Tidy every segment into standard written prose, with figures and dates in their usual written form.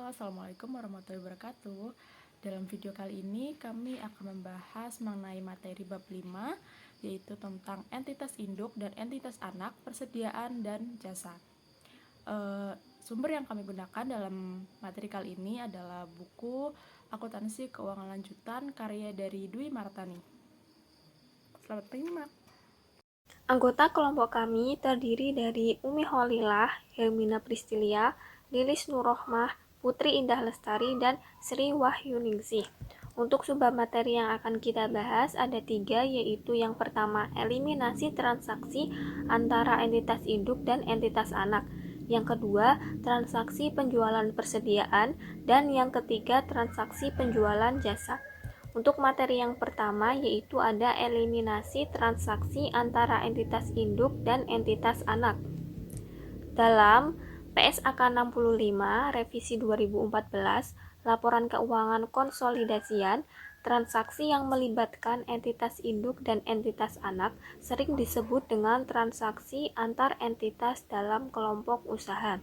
Assalamualaikum warahmatullahi wabarakatuh. Dalam video kali ini kami akan membahas mengenai materi bab 5, yaitu tentang entitas induk dan entitas anak, persediaan dan jasa. Sumber yang kami gunakan dalam materi kali ini adalah buku Akuntansi Keuangan Lanjutan karya dari Dwi Martani. Selamat menyimak. Anggota kelompok kami terdiri dari Umi Holilah, Hermina Pristilia, Lilis Nurrohmah, Putri Indah Lestari, dan Sri Wahyuningsih. Untuk subbab materi yang akan kita bahas ada 3, yaitu yang pertama, eliminasi transaksi antara entitas induk dan entitas anak. Yang kedua, transaksi penjualan persediaan, dan yang ketiga, transaksi penjualan jasa. Untuk materi yang pertama yaitu ada eliminasi transaksi antara entitas induk dan entitas anak. Dalam PSAK 65 Revisi 2014, Laporan Keuangan Konsolidasian, transaksi yang melibatkan entitas induk dan entitas anak sering disebut dengan transaksi antar entitas dalam kelompok usaha.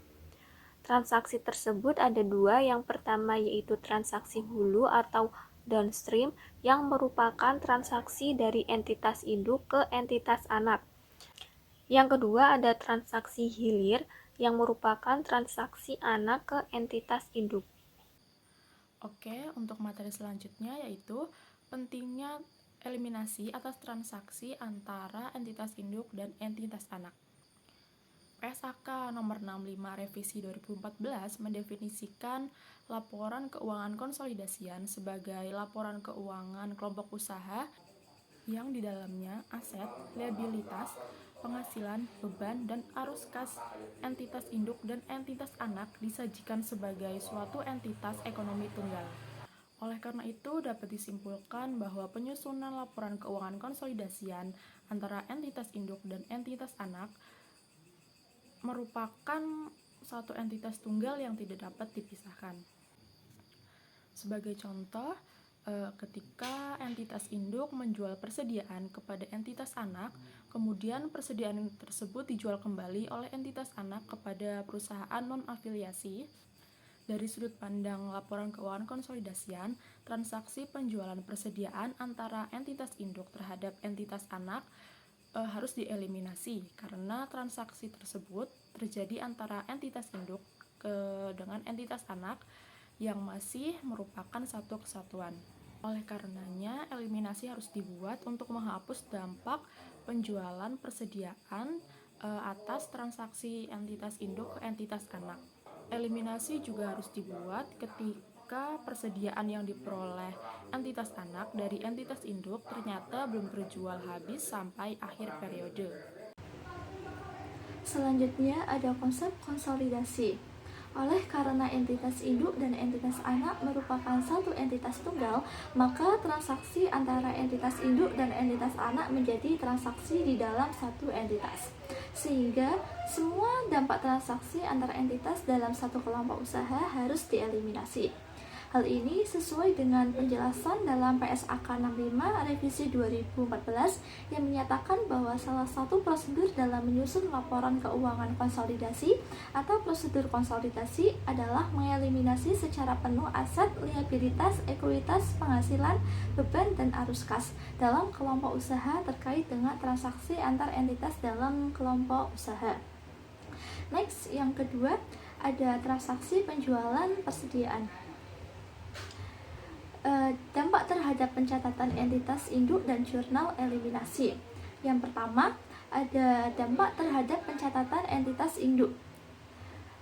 Transaksi tersebut ada 2, yang pertama yaitu transaksi hulu atau downstream yang merupakan transaksi dari entitas induk ke entitas anak. Yang kedua ada transaksi hilir yang merupakan transaksi anak ke entitas induk. Oke, untuk materi selanjutnya yaitu pentingnya eliminasi atas transaksi antara entitas induk dan entitas anak. PSAK nomor 65 Revisi 2014 mendefinisikan laporan keuangan konsolidasian sebagai laporan keuangan kelompok usaha yang di dalamnya aset, liabilitas, penghasilan, beban, dan arus kas entitas induk dan entitas anak disajikan sebagai suatu entitas ekonomi tunggal. Oleh karena itu, dapat disimpulkan bahwa penyusunan laporan keuangan konsolidasian antara entitas induk dan entitas anak merupakan satu entitas tunggal yang tidak dapat dipisahkan. Sebagai contoh, ketika entitas induk menjual persediaan kepada entitas anak, kemudian persediaan tersebut dijual kembali oleh entitas anak kepada perusahaan non-afiliasi. Dari sudut pandang laporan keuangan konsolidasian, transaksi penjualan persediaan antara entitas induk terhadap entitas anak harus dieliminasi karena transaksi tersebut terjadi antara entitas induk dengan entitas anak yang masih merupakan satu kesatuan. Oleh karenanya, eliminasi harus dibuat untuk menghapus dampak penjualan persediaan atas transaksi entitas induk ke entitas anak. Eliminasi juga harus dibuat ketika persediaan yang diperoleh entitas anak dari entitas induk ternyata belum terjual habis sampai akhir periode. Selanjutnya ada konsep konsolidasi. Oleh karena entitas induk dan entitas anak merupakan satu entitas tunggal, maka transaksi antara entitas induk dan entitas anak menjadi transaksi di dalam satu entitas. Sehingga semua dampak transaksi antara entitas dalam satu kelompok usaha harus dieliminasi. Hal ini sesuai dengan penjelasan dalam PSAK 65 Revisi 2014 yang menyatakan bahwa salah satu prosedur dalam menyusun laporan keuangan konsolidasi atau prosedur konsolidasi adalah mengeliminasi secara penuh aset, liabilitas, ekuitas, penghasilan, beban, dan arus kas dalam kelompok usaha terkait dengan transaksi antar entitas dalam kelompok usaha. Next, yang kedua ada transaksi penjualan persediaan. Dampak terhadap pencatatan entitas induk dan jurnal eliminasi. Yang pertama, ada dampak terhadap pencatatan entitas induk.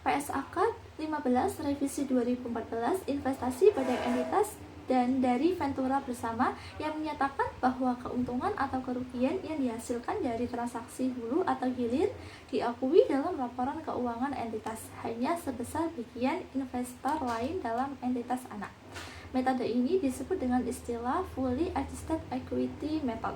PSAK 15 Revisi 2014 investasi pada entitas dan dari Ventura bersama yang menyatakan bahwa keuntungan atau kerugian yang dihasilkan dari transaksi hulu atau hilir diakui dalam laporan keuangan entitas hanya sebesar bagian investor lain dalam entitas anak. Metode ini disebut dengan istilah Fully Adjusted Equity Method.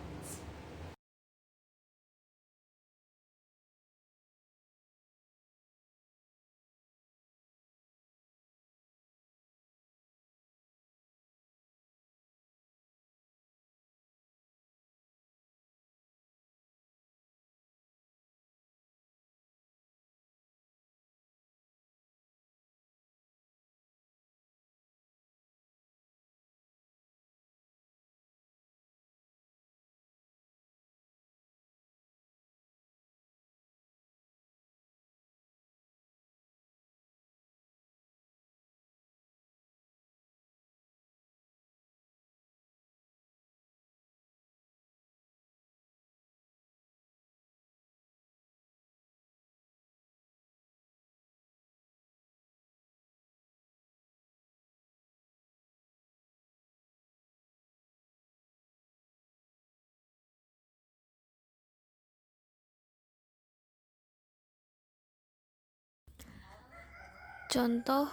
Contoh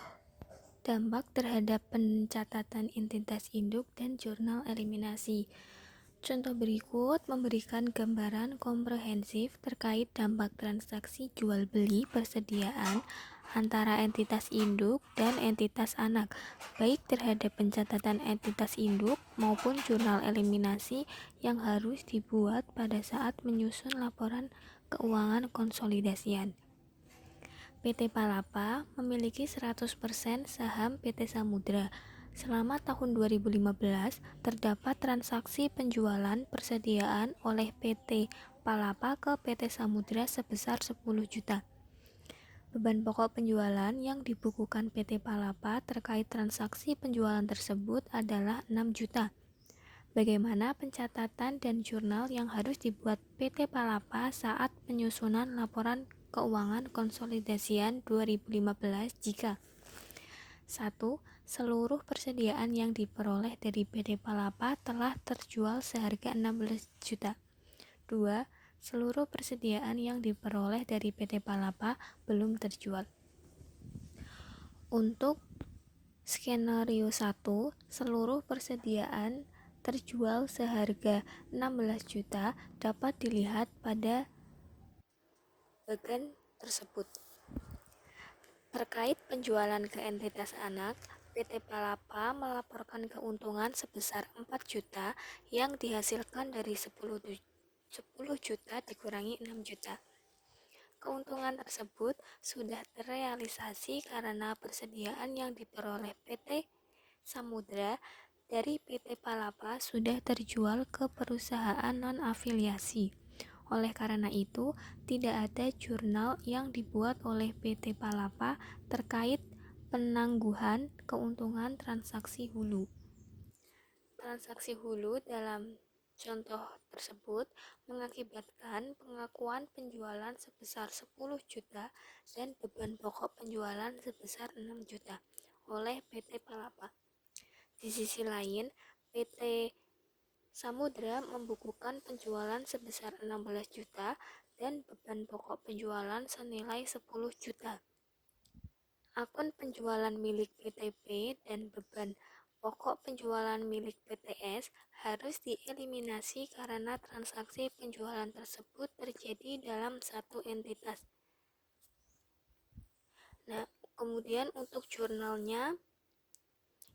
dampak terhadap pencatatan entitas induk dan jurnal eliminasi. Contoh berikut memberikan gambaran komprehensif terkait dampak transaksi jual beli persediaan antara entitas induk dan entitas anak, baik terhadap pencatatan entitas induk maupun jurnal eliminasi yang harus dibuat pada saat menyusun laporan keuangan konsolidasian. PT Palapa memiliki 100% saham PT Samudra. Selama tahun 2015, terdapat transaksi penjualan persediaan oleh PT Palapa ke PT Samudra sebesar 10 juta. Beban pokok penjualan yang dibukukan PT Palapa terkait transaksi penjualan tersebut adalah 6 juta. Bagaimana pencatatan dan jurnal yang harus dibuat PT Palapa saat penyusunan laporan keuangan konsolidasian 2015 jika 1. Seluruh persediaan yang diperoleh dari PT Palapa telah terjual seharga 16 juta. 2. Seluruh persediaan yang diperoleh dari PT Palapa belum terjual. Untuk skenario 1, seluruh persediaan terjual seharga 16 juta dapat dilihat pada bagan tersebut. Terkait penjualan ke entitas anak, PT Palapa melaporkan keuntungan sebesar 4 juta yang dihasilkan dari 10 juta dikurangi 6 juta. Keuntungan tersebut sudah terrealisasi karena persediaan yang diperoleh PT Samudra dari PT Palapa sudah terjual ke perusahaan non-afiliasi. Oleh karena itu, tidak ada jurnal yang dibuat oleh PT Palapa terkait penangguhan keuntungan transaksi hulu. Transaksi hulu dalam contoh tersebut mengakibatkan pengakuan penjualan sebesar 10 juta dan beban pokok penjualan sebesar 6 juta oleh PT Palapa. Di sisi lain, PT Samudra membukukan penjualan sebesar 16 juta dan beban pokok penjualan senilai 10 juta. Akun penjualan milik PTP dan beban pokok penjualan milik PTS harus dieliminasi karena transaksi penjualan tersebut terjadi dalam satu entitas. Nah, kemudian untuk jurnalnya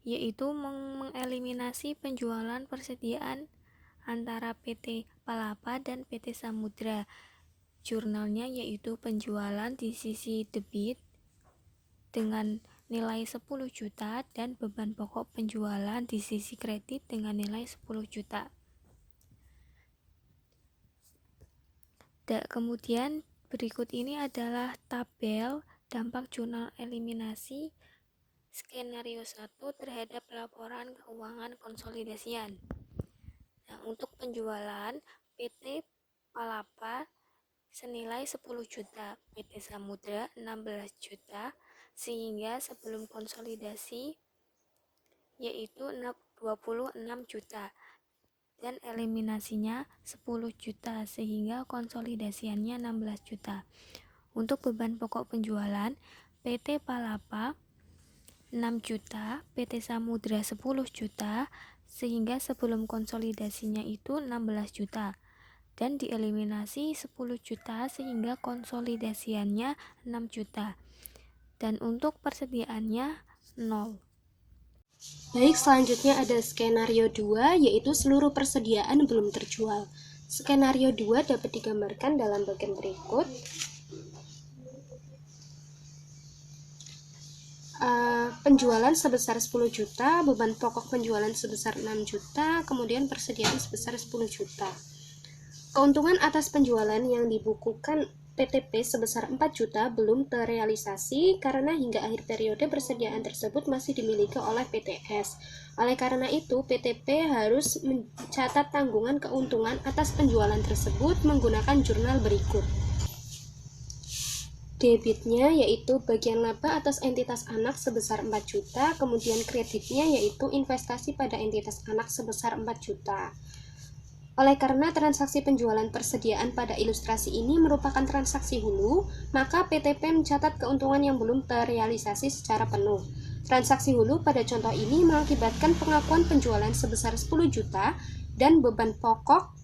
yaitu mengeliminasi penjualan persediaan antara PT Palapa dan PT Samudra. Jurnalnya yaitu penjualan di sisi debit dengan nilai 10 juta dan beban pokok penjualan di sisi kredit dengan nilai 10 juta. Kemudian berikut ini adalah tabel dampak jurnal eliminasi skenario 1 terhadap laporan keuangan konsolidasian. Nah, untuk penjualan PT Palapa senilai 10 juta, PT Samudra 16 juta, sehingga sebelum konsolidasi yaitu 26 juta dan eliminasinya 10 juta sehingga konsolidasiannya 16 juta. Untuk beban pokok penjualan PT Palapa 6 juta, PT Samudra 10 juta, sehingga sebelum konsolidasinya itu 16 juta dan dieliminasi 10 juta sehingga konsolidasiannya 6 juta dan untuk persediaannya 0. Baik, selanjutnya ada skenario 2 yaitu seluruh persediaan belum terjual. Skenario 2 dapat digambarkan dalam bagian berikut. Penjualan sebesar 10 juta, beban pokok penjualan sebesar 6 juta, kemudian persediaan sebesar 10 juta. Keuntungan atas penjualan yang dibukukan PTP sebesar 4 juta belum terrealisasi karena hingga akhir periode persediaan tersebut masih dimiliki oleh PTS. Oleh karena itu, PTP harus mencatat tanggungan keuntungan atas penjualan tersebut menggunakan jurnal berikut. Debitnya yaitu bagian laba atas entitas anak sebesar 4 juta, kemudian kreditnya yaitu investasi pada entitas anak sebesar 4 juta. Oleh karena transaksi penjualan persediaan pada ilustrasi ini merupakan transaksi hulu, maka PTP mencatat keuntungan yang belum terrealisasi secara penuh. Transaksi hulu pada contoh ini mengakibatkan pengakuan penjualan sebesar 10 juta dan beban pokok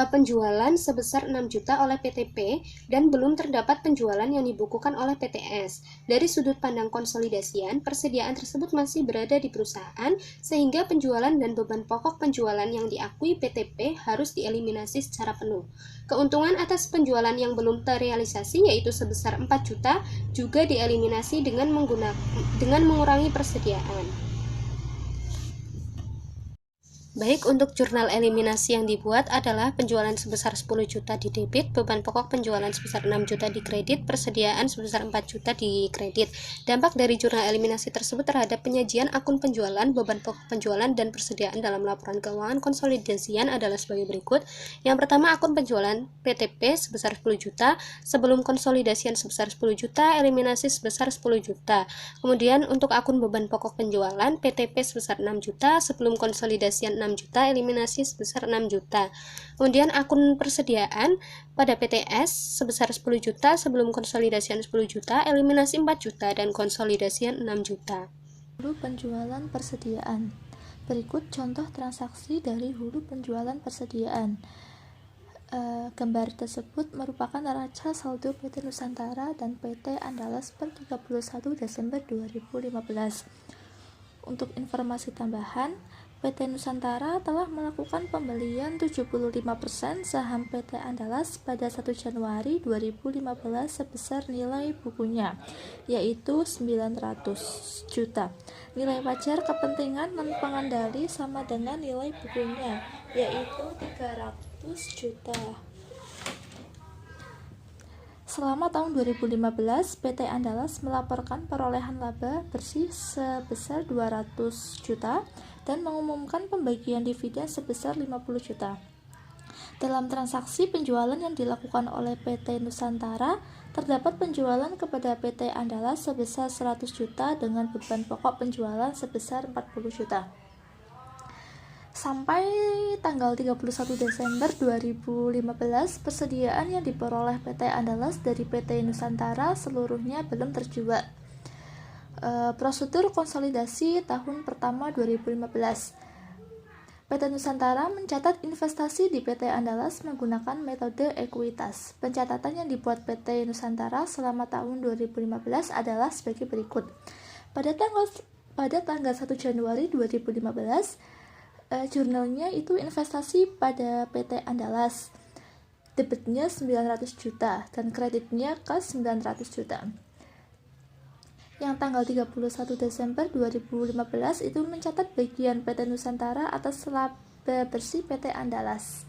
penjualan sebesar 6 juta oleh PTP dan belum terdapat penjualan yang dibukukan oleh PTS. Dari sudut pandang konsolidasian, persediaan tersebut masih berada di perusahaan sehingga penjualan dan beban pokok penjualan yang diakui PTP harus dieliminasi secara penuh. Keuntungan atas penjualan yang belum terrealisasi yaitu sebesar 4 juta juga dieliminasi dengan mengurangi persediaan. Baik, untuk jurnal eliminasi yang dibuat adalah penjualan sebesar 10 juta di debit, beban pokok penjualan sebesar 6 juta di kredit, persediaan sebesar 4 juta di kredit. Dampak dari jurnal eliminasi tersebut terhadap penyajian akun penjualan, beban pokok penjualan, dan persediaan dalam laporan keuangan konsolidasian adalah sebagai berikut. Yang pertama, akun penjualan PTP sebesar 10 juta, sebelum konsolidasian sebesar 10 juta, eliminasi sebesar 10 juta. Kemudian untuk akun beban pokok penjualan PTP sebesar 6 juta, sebelum konsolidasian 6 juta, eliminasi sebesar 6 juta. Kemudian akun persediaan pada PTS sebesar 10 juta, sebelum konsolidasian 10 juta, eliminasi 4 juta, dan konsolidasian 6 juta. Hulu penjualan persediaan. Berikut contoh transaksi dari hulu penjualan persediaan. Gambar tersebut merupakan neraca saldo PT Nusantara dan PT Andalas per 31 Desember 2015. Untuk informasi tambahan, PT Nusantara telah melakukan pembelian 75% saham PT Andalas pada 1 Januari 2015 sebesar nilai bukunya, yaitu 900 juta. Nilai wajar kepentingan non-pengendali sama dengan nilai bukunya, yaitu 300 juta. Selama tahun 2015, PT Andalas melaporkan perolehan laba bersih sebesar 200 juta dan mengumumkan pembagian dividen sebesar 50 juta. Dalam transaksi penjualan yang dilakukan oleh PT Nusantara, terdapat penjualan kepada PT Andalas sebesar 100 juta dengan beban pokok penjualan sebesar 40 juta. Sampai tanggal 31 Desember 2015, persediaan yang diperoleh PT Andalas dari PT Nusantara seluruhnya belum terjual. Prosedur konsolidasi tahun pertama 2015. PT Nusantara mencatat investasi di PT Andalas menggunakan metode ekuitas. Pencatatan yang dibuat PT Nusantara selama tahun 2015 adalah sebagai berikut. Pada tanggal 1 Januari 2015, jurnalnya itu investasi pada PT Andalas. Debitnya 900 juta dan kreditnya kas 900 juta. Yang tanggal 31 Desember 2015 itu mencatat bagian PT Nusantara atas laba bersih PT Andalas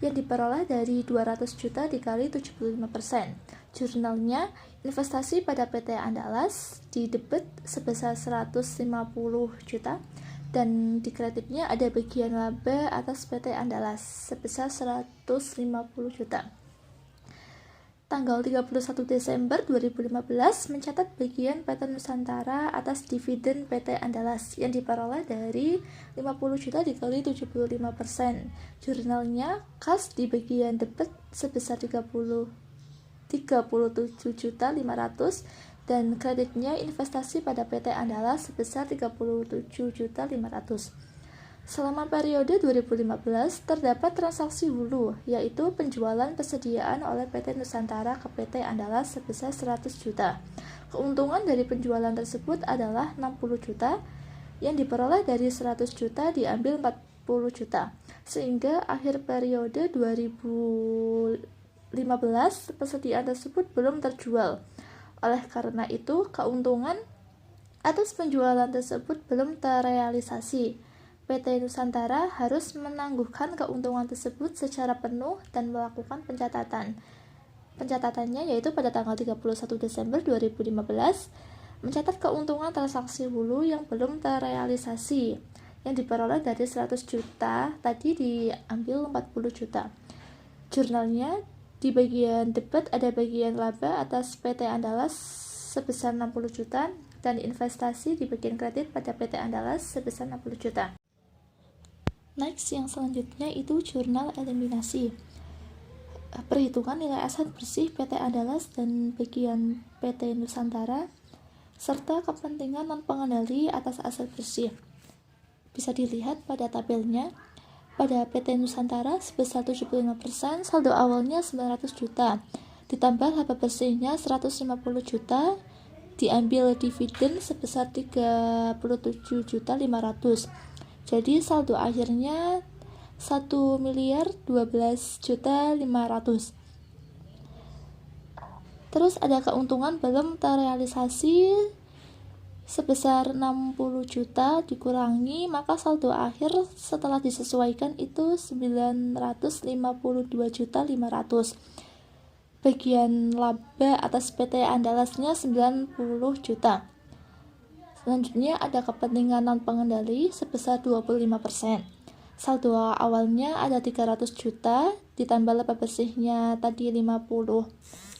yang diperoleh dari 200 juta dikali 75%. Jurnalnya investasi pada PT Andalas di debit sebesar 150 juta dan di kreditnya ada bagian laba atas PT Andalas sebesar 150 juta. Tanggal 31 Desember 2015 mencatat bagian PT Nusantara atas dividen PT Andalas yang diperoleh dari 50 juta dikali 75%. Jurnalnya kas di bagian debit sebesar 37 juta 500 dan kreditnya investasi pada PT Andalas sebesar 37 juta 500. Selama periode 2015, terdapat transaksi hulu, yaitu penjualan persediaan oleh PT Nusantara ke PT Andalas sebesar 100 juta. Keuntungan dari penjualan tersebut adalah 60 juta, yang diperoleh dari 100 juta diambil 40 juta. Sehingga akhir periode 2015, persediaan tersebut belum terjual. Oleh karena itu, keuntungan atas penjualan tersebut belum terrealisasi. PT Nusantara harus menangguhkan keuntungan tersebut secara penuh dan melakukan pencatatan. Pencatatannya yaitu pada tanggal 31 Desember 2015 mencatat keuntungan transaksi hulu yang belum terrealisasi yang diperoleh dari 100 juta tadi diambil 40 juta. Jurnalnya di bagian debit ada bagian laba atas PT Andalas sebesar 60 juta dan investasi di bagian kredit pada PT Andalas sebesar 60 juta. Next, yang selanjutnya itu jurnal eliminasi. Perhitungan nilai aset bersih PT Andalas dan bagian PT Nusantara serta kepentingan non-pengendali atas aset bersih. Bisa dilihat pada tabelnya. Pada PT Nusantara sebesar 75%, saldo awalnya 900 juta, ditambah laba bersihnya 150 juta, diambil dividen sebesar 37.500.000. Jadi saldo akhirnya 1.012.500.000. Terus ada keuntungan belum terrealisasi sebesar 60 juta dikurangi, maka saldo akhir setelah disesuaikan itu 952.500.000. Bagian laba atas PT Andalasnya 90 juta. Selanjutnya ada kepentingan non-pengendali sebesar 25%. Saldo awalnya ada 300 juta, ditambah laba bersihnya tadi 50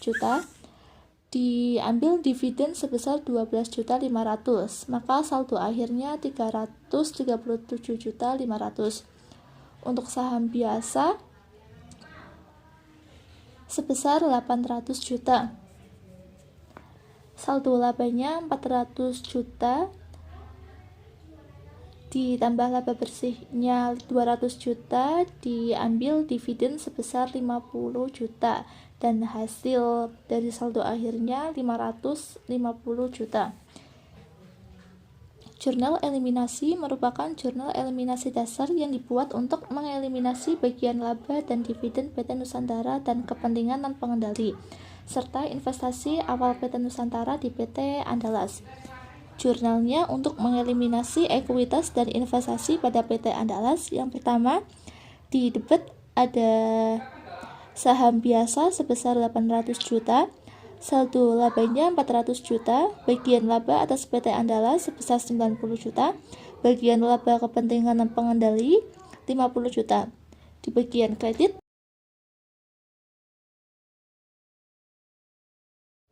juta, diambil dividen sebesar 12.500.000, maka saldo akhirnya 337.500.000. Untuk saham biasa sebesar 800 juta. Saldo labanya 400 juta, ditambah laba bersihnya 200 juta, diambil dividen sebesar 50 juta, dan hasil dari saldo akhirnya 550 juta. Jurnal eliminasi merupakan jurnal eliminasi dasar yang dibuat untuk mengeliminasi bagian laba dan dividen PT Nusantara dan kepentingan non-pengendali, serta investasi awal PT Nusantara di PT Andalas. Jurnalnya untuk mengeliminasi ekuitas dan investasi pada PT Andalas. Yang pertama, di debit ada saham biasa sebesar 800 juta, saldo labanya 400 juta, bagian laba atas PT Andalas sebesar 90 juta, bagian laba kepentingan dan pengendali 50 juta. Di bagian kredit,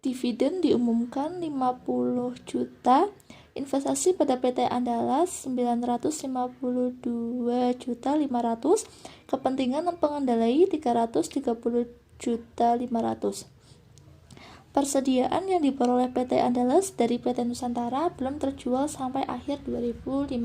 dividen diumumkan 50 juta, investasi pada PT Andalas 952.500.000, kepentingan dan pengendali 330.500.000. Persediaan yang diperoleh PT Andalas dari PT Nusantara belum terjual sampai akhir 2015,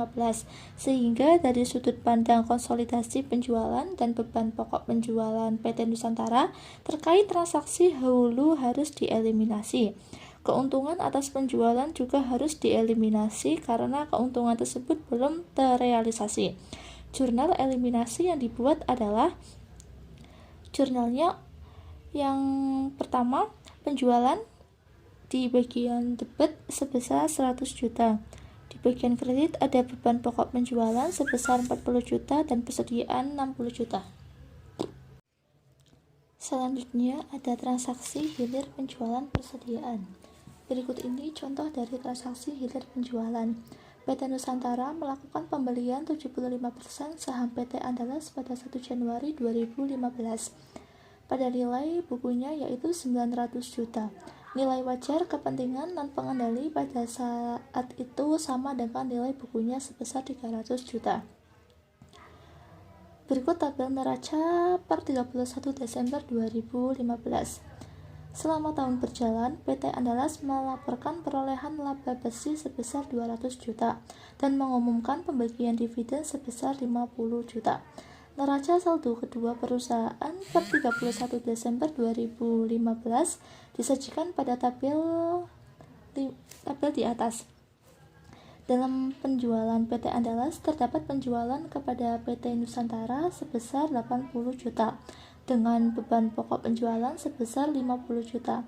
sehingga dari sudut pandang konsolidasi penjualan dan beban pokok penjualan PT Nusantara terkait transaksi hulu harus dieliminasi. Keuntungan atas penjualan juga harus dieliminasi karena keuntungan tersebut belum terrealisasi. Jurnal eliminasi yang dibuat adalah jurnalnya yang pertama, penjualan di bagian debit sebesar 100 juta. Di bagian kredit ada beban pokok penjualan sebesar 40 juta dan persediaan 60 juta. Selanjutnya ada transaksi hilir penjualan persediaan. Berikut ini contoh dari transaksi hilir penjualan. PT Nusantara melakukan pembelian 75% saham PT Andalas pada 1 Januari 2015. Pada nilai bukunya yaitu 900 juta. Nilai wajar kepentingan non-pengendali pada saat itu sama dengan nilai bukunya sebesar 300 juta. Berikut tabel neraca per 31 Desember 2015. Selama tahun berjalan, PT Andalas melaporkan perolehan laba bersih sebesar 200 juta dan mengumumkan pembagian dividen sebesar 50 juta. Neraca saldo kedua perusahaan per 31 Desember 2015 disajikan pada tabel di atas. Dalam penjualan PT Andalas terdapat penjualan kepada PT Nusantara sebesar 80 juta dengan beban pokok penjualan sebesar 50 juta.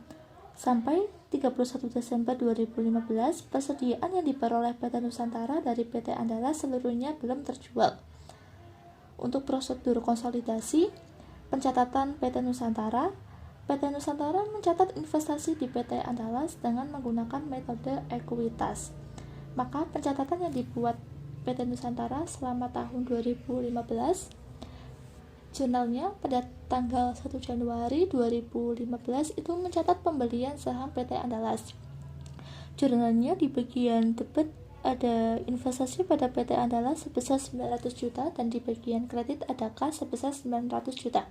Sampai 31 Desember 2015, persediaan yang diperoleh PT Nusantara dari PT Andalas seluruhnya belum terjual. Untuk prosedur konsolidasi, pencatatan PT Nusantara mencatat investasi di PT Andalas dengan menggunakan metode ekuitas. Maka pencatatan yang dibuat PT Nusantara selama tahun 2015, jurnalnya pada tanggal 1 Januari 2015 itu mencatat pembelian saham PT Andalas. Jurnalnya di bagian debit ada investasi pada PT Andalas sebesar 900 juta dan di bagian kredit ada kas sebesar 900 juta.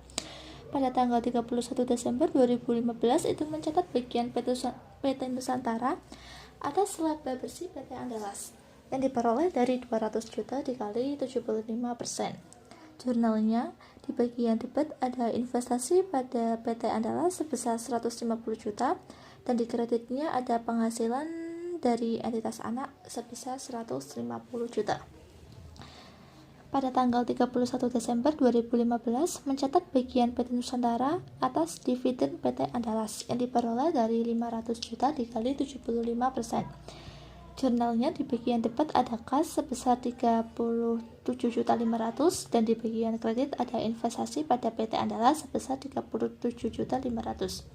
Pada tanggal 31 Desember 2015 itu mencatat bagian PT Nusantara atas laba bersih PT Andalas yang diperoleh dari 200 juta dikali 75%. Jurnalnya di bagian debit ada investasi pada PT Andalas sebesar 150 juta dan di kreditnya ada penghasilan dari entitas anak sebesar 150 juta. Pada tanggal 31 Desember 2015 mencatat bagian PT Nusantara atas dividen PT Andalas yang diperoleh dari 500 juta dikali 75%. Jurnalnya di bagian debit ada kas sebesar 37.500 dan di bagian kredit ada investasi pada PT Andalas sebesar 37.500.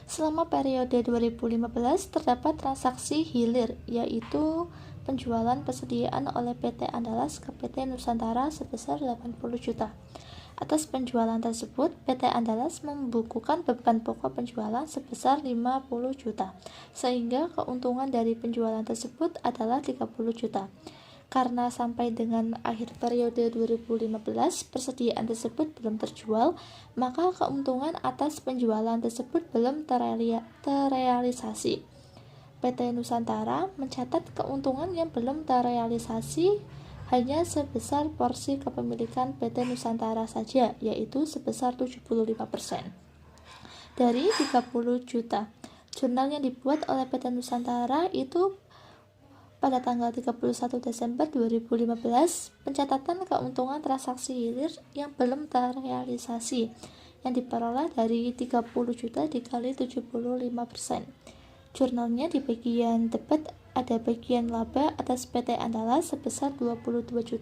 Selama periode 2015 terdapat transaksi hilir, yaitu penjualan persediaan oleh PT Andalas ke PT Nusantara sebesar 80 juta. Atas penjualan tersebut, PT Andalas membukukan beban pokok penjualan sebesar 50 juta, sehingga keuntungan dari penjualan tersebut adalah 30 juta. Karena sampai dengan akhir periode 2015 persediaan tersebut belum terjual, maka keuntungan atas penjualan tersebut belum terrealisasi. PT Nusantara mencatat keuntungan yang belum terrealisasi hanya sebesar porsi kepemilikan PT Nusantara saja, yaitu sebesar 75% dari 30 juta. Jurnal yang dibuat oleh PT Nusantara itu pada tanggal 31 Desember 2015 pencatatan keuntungan transaksi hilir yang belum terrealisasi yang diperoleh dari 30 juta dikali 75%. Jurnalnya di bagian debit ada bagian laba atas PT Andalas sebesar 22.500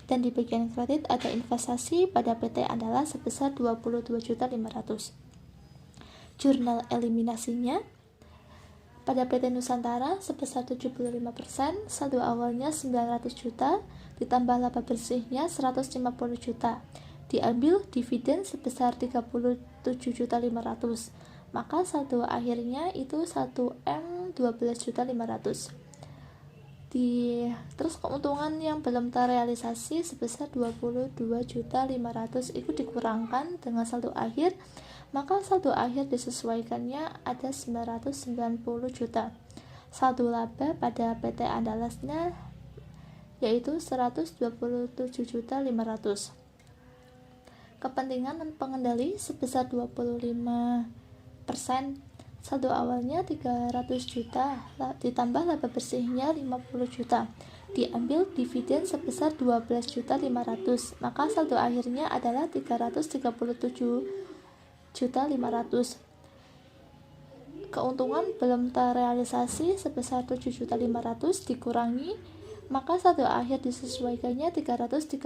dan di bagian kredit ada investasi pada PT Andalas sebesar 22.500. Jurnal eliminasinya pada PT Nusantara sebesar 75%, saldo awalnya 900 juta, ditambah laba bersihnya 150 juta. Diambil dividen sebesar 37.500. Maka saldo akhirnya itu 1M 12.500. Terus keuntungan yang belum terrealisasi sebesar 22.500 itu dikurangkan dengan saldo akhir, maka saldo akhir disesuaikannya ada 990 juta. Saldo laba pada PT Andalasnya yaitu 127.500. Kepentingan dan pengendali sebesar 25%. Saldo awalnya 300 juta ditambah laba bersihnya 50 juta. Diambil dividen sebesar 12.500. Maka saldo akhirnya adalah 337.500. Keuntungan belum terrealisasi sebesar 7.500 dikurangi, maka saldo akhir disesuaikannya 330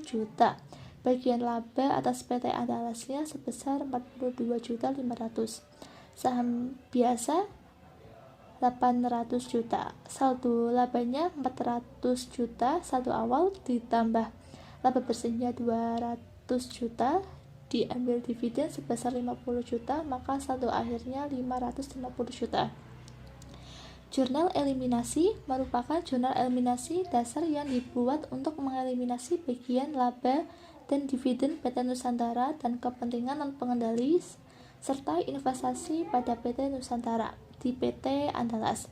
juta. Bagian laba atas PT Andalasnya sebesar 42.500. Saham biasa 800 juta. Saldo labanya 400 juta saldo awal ditambah laba bersihnya 200 juta, diambil dividen sebesar 50 juta, maka saldo akhirnya 550 juta. Jurnal eliminasi merupakan jurnal eliminasi dasar yang dibuat untuk mengeliminasi bagian laba dan dividen PT Nusantara dan kepentingan non pengendali serta investasi pada PT Nusantara di PT Andalas.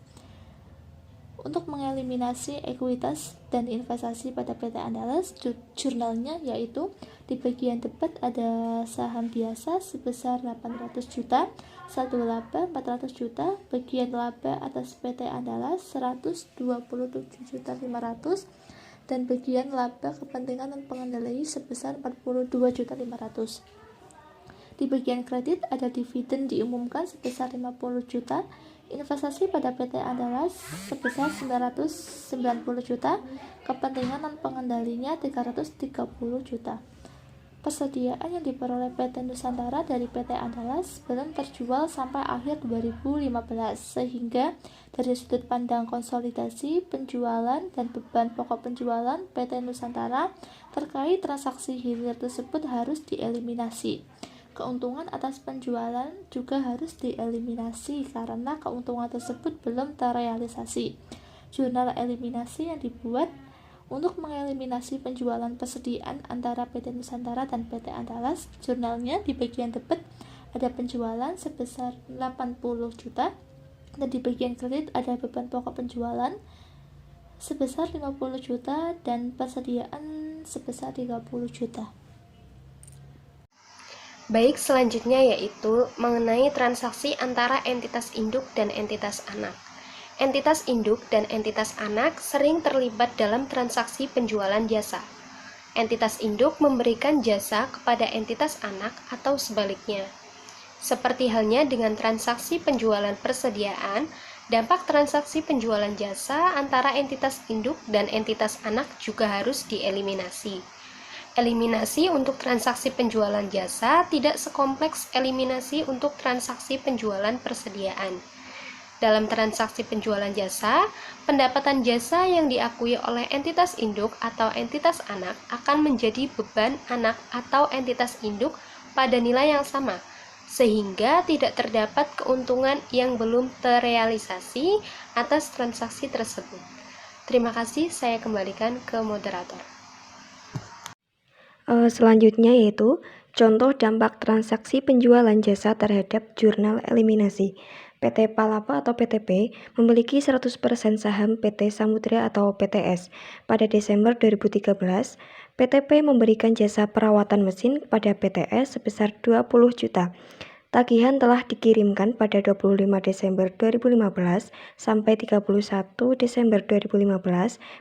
Untuk mengeliminasi ekuitas dan investasi pada PT Andalas, jurnalnya yaitu di bagian debit ada saham biasa sebesar 800 juta, saldo laba 400 juta, bagian laba atas PT Andalas 127.500 dan bagian laba kepentingan dan pengendali sebesar 42.500. Di bagian kredit ada dividen diumumkan sebesar 50 juta, investasi pada PT Andalas sebesar 990 juta, kepentingan dan pengendalinya 330 juta. Persediaan yang diperoleh PT Nusantara dari PT Andalas belum terjual sampai akhir 2015, sehingga dari sudut pandang konsolidasi, penjualan, dan beban pokok penjualan PT Nusantara terkait transaksi hilir tersebut harus dieliminasi. Keuntungan atas penjualan juga harus dieliminasi karena keuntungan tersebut belum terrealisasi. Jurnal eliminasi yang dibuat untuk mengeliminasi penjualan persediaan antara PT Nusantara dan PT Andalas. Jurnalnya di bagian debit ada penjualan sebesar 80 juta dan di bagian kredit ada beban pokok penjualan sebesar 50 juta dan persediaan sebesar 30 juta. Baik, selanjutnya yaitu mengenai transaksi antara entitas induk dan entitas anak. Entitas induk dan entitas anak sering terlibat dalam transaksi penjualan jasa. Entitas induk memberikan jasa kepada entitas anak atau sebaliknya. Seperti halnya dengan transaksi penjualan persediaan, dampak transaksi penjualan jasa antara entitas induk dan entitas anak juga harus dieliminasi. Eliminasi untuk transaksi penjualan jasa tidak sekompleks eliminasi untuk transaksi penjualan persediaan. Dalam transaksi penjualan jasa, pendapatan jasa yang diakui oleh entitas induk atau entitas anak akan menjadi beban anak atau entitas induk pada nilai yang sama, sehingga tidak terdapat keuntungan yang belum terrealisasi atas transaksi tersebut. Terima kasih, saya kembalikan ke moderator. Selanjutnya yaitu contoh dampak transaksi penjualan jasa terhadap jurnal eliminasi. PT Palapa atau PTP memiliki 100% saham PT Samudra atau PTS. Pada Desember 2013, PTP memberikan jasa perawatan mesin kepada PTS sebesar 20 juta. Tagihan telah dikirimkan pada 25 Desember 2015 sampai 31 Desember 2015.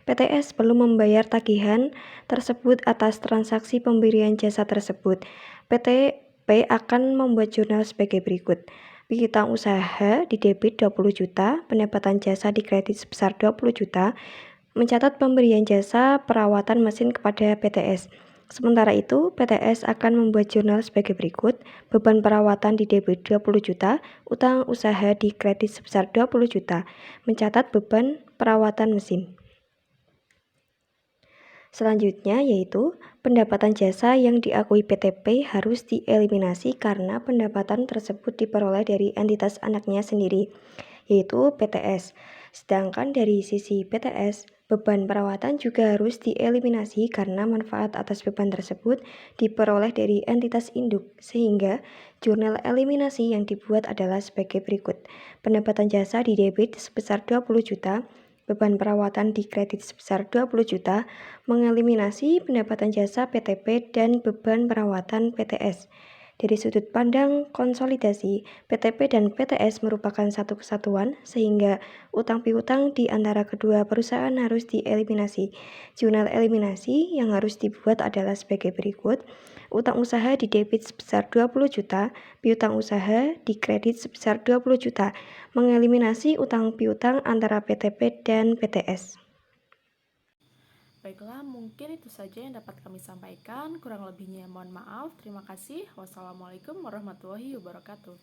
PTS perlu membayar tagihan tersebut atas transaksi pemberian jasa tersebut. PTP akan membuat jurnal sebagai berikut. Piutang usaha di debit 20 juta, pendapatan jasa di kredit sebesar 20 juta, mencatat pemberian jasa perawatan mesin kepada PTS. Sementara itu, PTS akan membuat jurnal sebagai berikut. Beban perawatan di debit 20 juta, utang usaha di kredit sebesar 20 juta, mencatat beban perawatan mesin. Selanjutnya yaitu pendapatan jasa yang diakui PTP harus dieliminasi karena pendapatan tersebut diperoleh dari entitas anaknya sendiri, yaitu PTS. Sedangkan dari sisi PTS, beban perawatan juga harus dieliminasi karena manfaat atas beban tersebut diperoleh dari entitas induk, sehingga jurnal eliminasi yang dibuat adalah sebagai berikut. Pendapatan jasa di debit sebesar 20 juta, beban perawatan di kredit sebesar 20 juta, mengeliminasi pendapatan jasa PTP dan beban perawatan PTS. Dari sudut pandang konsolidasi, PTP dan PTS merupakan satu kesatuan, sehingga utang piutang di antara kedua perusahaan harus dieliminasi. Jurnal eliminasi yang harus dibuat adalah sebagai berikut. Utang usaha di debit sebesar 20 juta, piutang usaha di kredit sebesar 20 juta, mengeliminasi utang piutang antara PTP dan PTS. Baiklah, mungkin itu saja yang dapat kami sampaikan. Kurang lebihnya mohon maaf. Terima kasih. Wassalamualaikum warahmatullahi wabarakatuh.